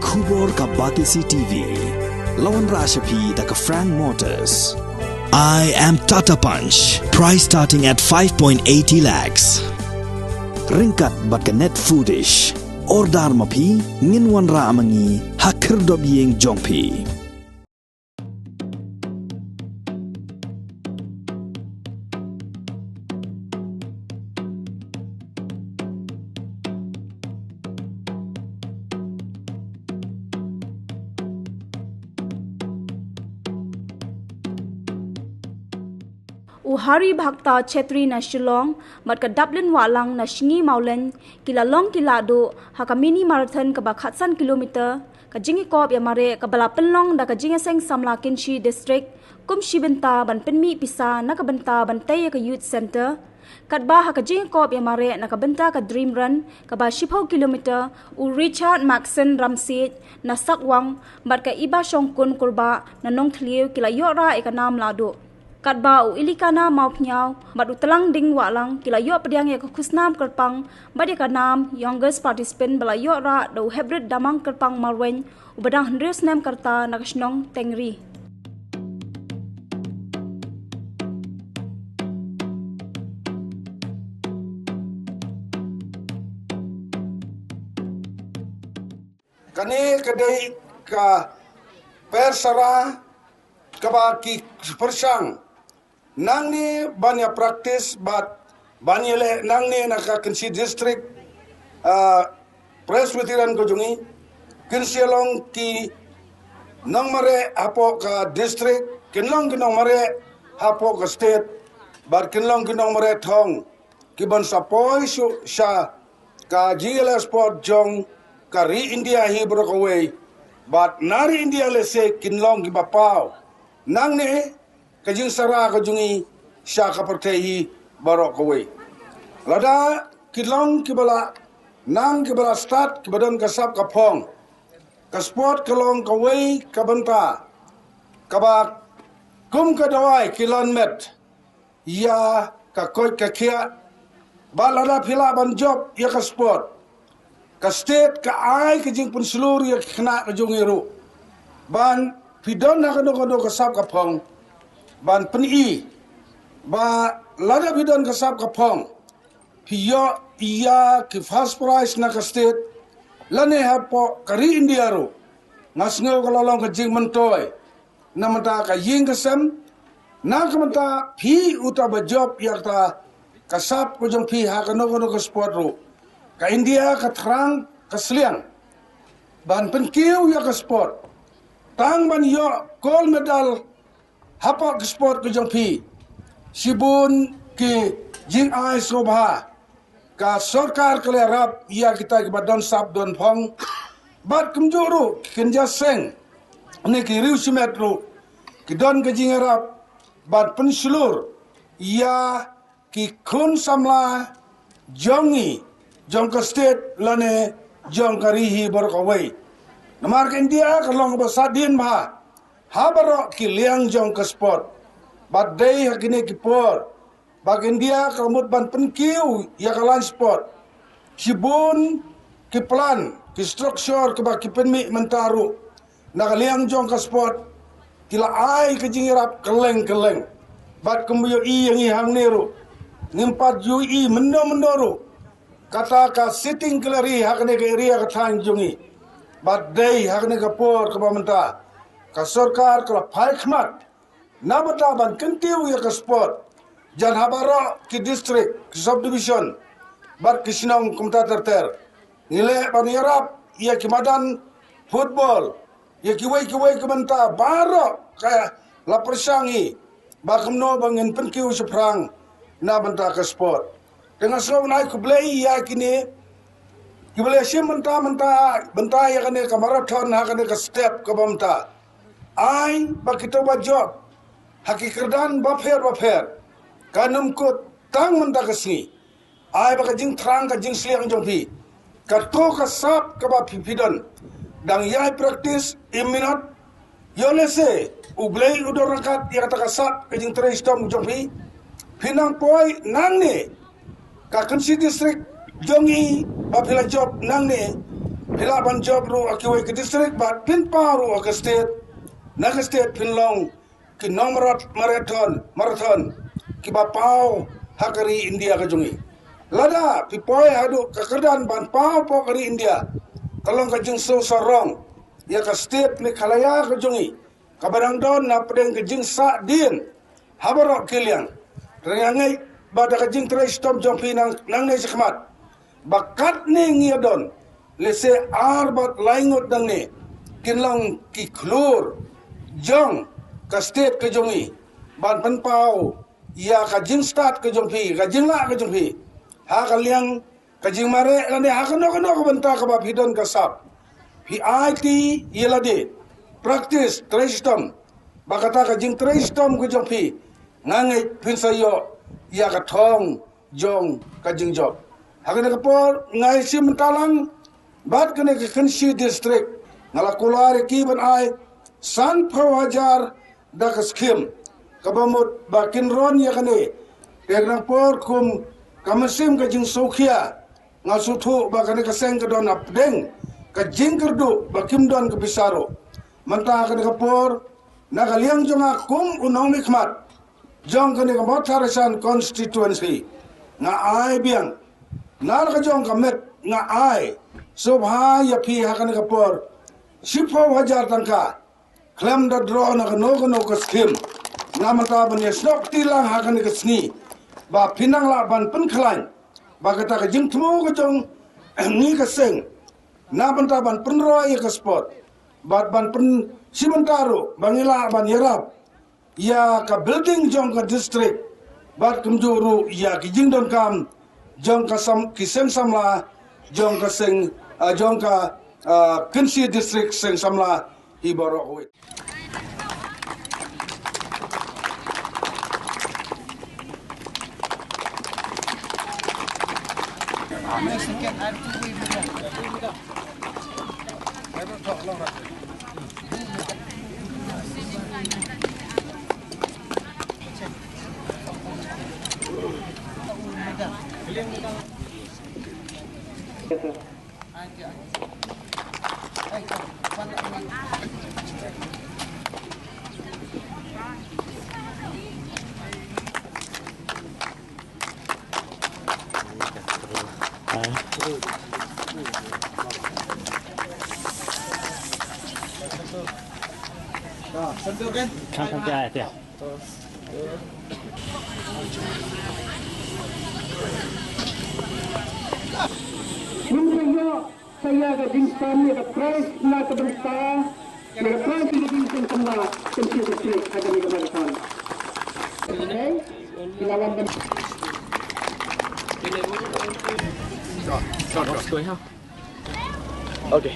Kubor ka Batisi TV. Lawan Rashapi da ka Frank Motors. I am Tata Punch. Price starting at 5.80 lakhs. Ringkat bat ka net foodish. Ordar mapi nginwan ra amangi hakir dob yeng jongpi. Hari Bhakta Chetri na Shillong, mat ka Dublin walang na Shingi Maulen, kila long kila do, haka mini marathon ka bakhatsan kilometer, ka jingi kop ya mare ka balapenlong da ka jingi seng samla kinshi district, kum shibenta ban penmi pisa na ka benta bantay ka youth center, kat ba haka jingi kop ya mare na ka benta ka dream run, ka ba 10 kilometer, u Richard Maxon Ramsit na sakwang, mat ka iba shongkun kurba na nong tliu kila yora ikanam lado. Kat ba u ilikana mau pnyau mat utelang ding walang kila yo pediang ya kusnam kerpang badi kanam youngest participant bala yo ra do hybrid damang kerpang marwen u badang hendres nam karta nakasnong tengri. Kani kadai ka persara kabaki persang nang ni banyak praktis bat banyak le nang ni nak Kensi district Presbyterian kujungi Kensi long ki nang mare apo ka district kinlong kinong mare apo ka state bat kinlong kinong mare thong ki ban sapoi su sha ka GL sport jong ka ri India hi brokaway bat nari India le se kinlong ki bapau nang ni kajing sara kajungi sya kapertehi barok kawai. Lada kilong kibala nang kibala start kibadan kasap kapong. Kasport kalong kawai kabanta. Kabak kum kadawai kilon met. Ya kakoi kakia. Balada pila ban job ya kasport. Kastet ka ai kajing pun seluruh ya kena kajungi ru. Ban pidon na kado kasap kapong. Ban peni ba lada bidon kasap kapong hiyo iya ki first prize na ka state lane hapo kari India ro ngasngo kalolong ka jing mentoy na mata ka ying kasam na ka mata phi uta ba job yakta kasap ko jong phi ha ka no ka sport ro ka India ka thrang ka sliang ban penkiu ya ka sport tang ban yo gold medal hapa ke sport ke jong pi sibun ke jing ai sobha ka sarkar ke rap ya kita ke badan sab don phong bat kumjuru kenja seng ne ki riu simetro ki don ke jing rap bat pensulur ya ki kun samla jongi jong ka state lane jong karihi berkawai namar ke India kalong basadin ba habaro ki liang jong ke sport badai hakine ki por bag India kamut ban penkiu ya kalan sport sibun ki plan ki structure ke bag ki penmi mentaru na liang jong ke sport kila ai ke jingirap keleng bad kembuyo i yang i hang neru ngimpat yu i mendo kata ka sitting kelari hakne ke area ka thang jungi badai hakne ke por ke bamenta ka sarkar kala paikmat na bata ban kentiu ya ka sport jan habara ki district ki subdivision bar kisnong kumta terter nile ban yarap ya ki madan football ya ki wai ke banta baro ka la persangi ba kemno bangin penkiu seprang na banta ka sport dengan so nai ku blai ya kini ki blai sim banta ya kane ka marathon ha kane ka step ka banta ai bakito ba job hakikerdan bafer kanum ko tang manda kasni ai baka jing thrang ka jing sliang jong pi ka to ka sap ka ba pipidon dang yai practice iminat yolese ublei udorakat ya kata ka sap ka jing tres tom jong pi pinang poi nang ne ka Kensi district jongi ba pila job nang ne Hila ban job ru akiwai ke district bat pin paru ke state. Naga state pin long ki nong marathon ki ba pau hakari India ka jungi. Lada pi poi hadu kekerdan ban pau kari India. Kalong ka jing so sarong ya ka state ni khalaya ka jungi. Kabarang don na pedeng ke jing sa din. Habarok kiliang. Rengangai bada ka jing trai stop jompi nang nei sikmat. Bakat ni ngiyadon. Lese arbat laingot dang ni. Kinlang ki klur. Jong ka state ke jongi. Ban penpau. Ya ka jing start ke jompi. Ka jing la ke jompi. Ha ka liang. Ka jing mare. Lani ha ka no ka benta ka bap hidon ka sap. Hi IT yelade. Practice trai sistem. Bakata ka jing trai sistem ke jompi. Ngangai pinsayo. Ya ka thong. Jong ka jing job. Hakana kapor ngai sim talang bat kene ke Khensi district ngala kulare ki ban ai san phawajar da ka skim kabamut bakin ron ya kane pegnang por kum kamasim ka jing sokhia ngasuthu ba kane ka seng ka don apdeng ka jing kerdu bakim don ka bisaro manta kane kapor na kaliang jonga kum unong mikmat jong kane ka motharasan constituency nga ai biang nar ka jong ka met nga ai subha ya pi hakan ka por sipo wajar tangka klem da draw na no ka skim namata ban ya snok tilang hakan ka sni ba pinang la ban pen khlain ba kata ka jing tmu ka jong ni ka seng na ban ta ban pen ro ka spot bat ban pen simantaro bangila ban yarap ya ka building jong ka district bat kumjuru ya ki jing don kam jong ka sam kiseng samla jong ka seng jong ka Khensi district seng samla hi borok wit. Sampai ya. Menurut saya ke jinstan ni ke price na ke benda na ke price ni jinstan semua Khensi district ada di kebanyakan. Okay, ilawan dan. Rồi, rồi, rồi. Ok.